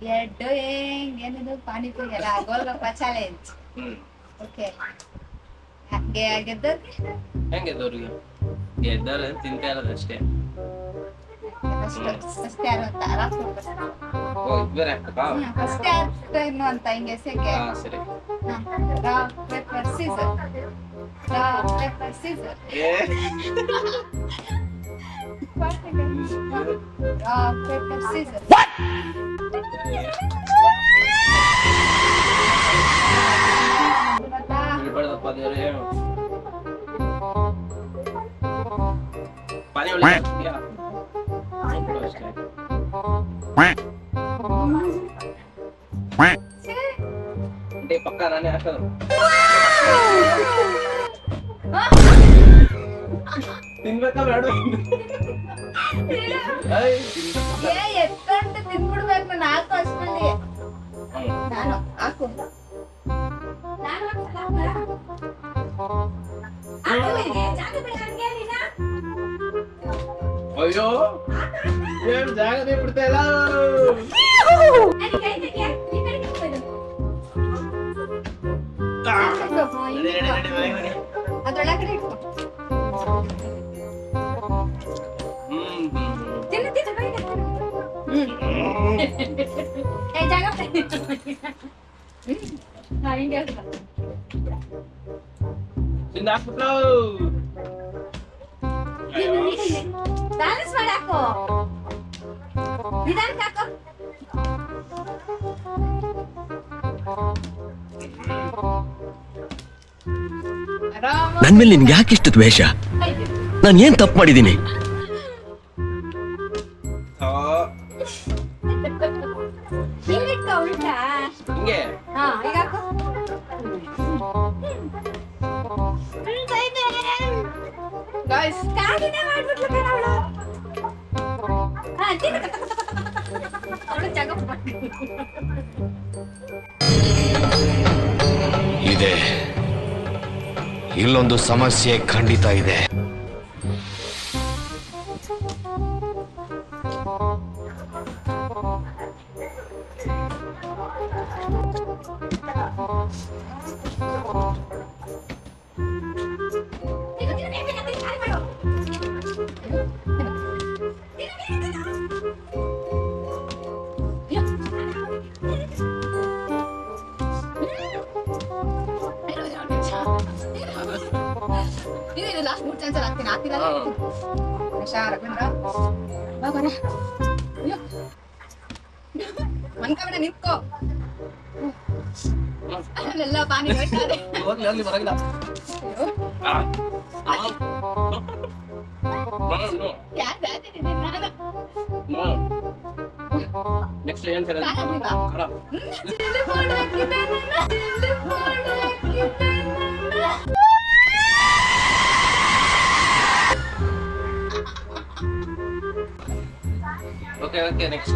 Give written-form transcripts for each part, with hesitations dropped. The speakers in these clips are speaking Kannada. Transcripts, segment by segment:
ಎಡ್ಡು ಏನಿದು ಪಾನಿಪುರಿ ಅಲ್ಲ ಗೋಲ್ಗಪ್ಪ ಚಾಲೆಂಜ್. ಓಕೆ ಗೆದ್ದವ್ರಿಗೆ ಹೆಂಗೆದವ್ರಿಗೆ ಗೆದ್ದವ್ರು ತಿಂತಾ ಇರೋದು ಅಷ್ಟೇ. ಫಸ್ಟ್ ಯಾರು ಅಂತ ಬೇರೆ ಆಗ್ತದಾ? ಫಸ್ಟ್ ಯಾರು ಅಂತ ಹಿಂಗೆ ಸೆಕೆ. ಸರಿ. Rock paper scissor. Rock paper scissor. Rock paper scissor. ಬಿಡ್ಬಾರ್ದಪ್ಪ ದೇವ್ರೇ. ಪಾನಿ ಒಳ್ಳೆ ಹಾಕ್ತೀಯಾ? ಬಿಡು ಅಷ್ಟೇ. ಪಕ್ಕ ನಾನೇ ಹಾಕೋದು. ತಿನ್ಬೇಕಾ ಬೇಡ? ಎತ್ಕೊಂಡು ತಿನ್ಬಿಡ್ಬೇಕು. ನಾನು ಹಾಕು ಅಷ್ಟರಲ್ಲಿ. ನಾನು ಹಾಕು. ಅಯ್ಯೋ ಏನು ಜಾಗನೇ ಬಿಡ್ತಾ ಇಲ್ಲ. ಅದ್ರೊಳಗಡೆ ಇಟ್ಕೊ. ಬ್ಯಾಲೆನ್ಸ್ ಮಾಡಾಕೋ. ನಿಧಾನಕ್ಕೆ ಹಾಕೋ. ನನ್ ಮೇಲೆ ನಿನ್ಗೆ ಯಾಕೆ ಇಷ್ಟು ದ್ವೇಷ? ನಾನು ಏನ್ ತಪ್ಪು ಮಾಡಿದ್ದೀನಿ? ಉಲ್ಟಾ ಹಿಂಗೆ ಈಗ ಹಾಕೋ. ಗಾಯ್ಸ್ ಕಾಗಿನೇ ಮಾಡ್ಬಿಟ್ಲು ಕಣ ಅವಳು. ಅವಳು ಜಾಗ ಇದೆ, ಇಲ್ಲೊಂದು ಸಮಸ್ಯೆ ಖಂಡಿತ ಇದೆ. ಲಾಸ್ಟ್ 3 ಚಾನ್ಸ್ ಹಾಕ್ತೀನಿ. ಹಾಕ್ತಿಲ್ಲ ಹುಷಾರಾಗ್ಬಂದ್ರ ಬಾಬರ. ಮನ್ಕಬೇಡ, ನಿಂತ್ಕೋ. ಅಲ್ಲೆಲ್ಲ ಪಾನಿ ಬೇಕಾದ್ರೆ ಹೋಗ್ಲಿ ಬರಂಗಿಲ್ಲ. ನೆಕ್ಸ್ಟ್ ಏನ್ ಸರ್? ಓಕೆ ನೆಕ್ಸ್ಟ್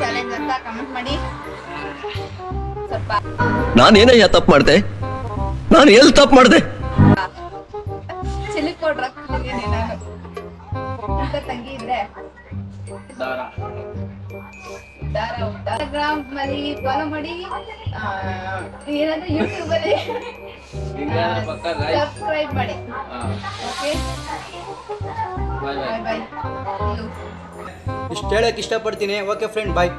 ಚಾಲೆಂಜ್ ಅಂತ ಕಮೆಂಟ್ ಮಾಡಿ. ಸ್ವಲ್ಪ ನಾನೇನಯ್ಯ ತಪ್ಪು ಮಾಡ್ದೆ? ನಾನು ಎಲ್ಲಿ ತಪ್ಪು ಮಾಡ್ದೆ? ಚಿಲ್ಲಿ ಪೌಡರ್ ಹಾಕ್ತಿದ್ದೀನಿ ನಾನು. ಅಂತ ತಂಗಿ ಇದ್ರೆ ಇನ್ಸ್ಟಾಗ್ರಾಮ್ ಅಲ್ಲಿ ಫಾಲೋ ಮಾಡಿ. ಏನಾದ್ರೂ ಯೂಟ್ಯೂಬ್ ಅಲ್ಲಿ ಸಬ್ಸ್ಕ್ರೈಬ್ ಮಾಡಿ. ಓಕೆ ಬಾಯ್ ಬಾಯ್. ಇಷ್ಟು ಹೇಳಕ್ಕೆ ಇಷ್ಟಪಡ್ತೀನಿ. ಓಕೆ ಫ್ರೆಂಡ್, ಬಾಯ್.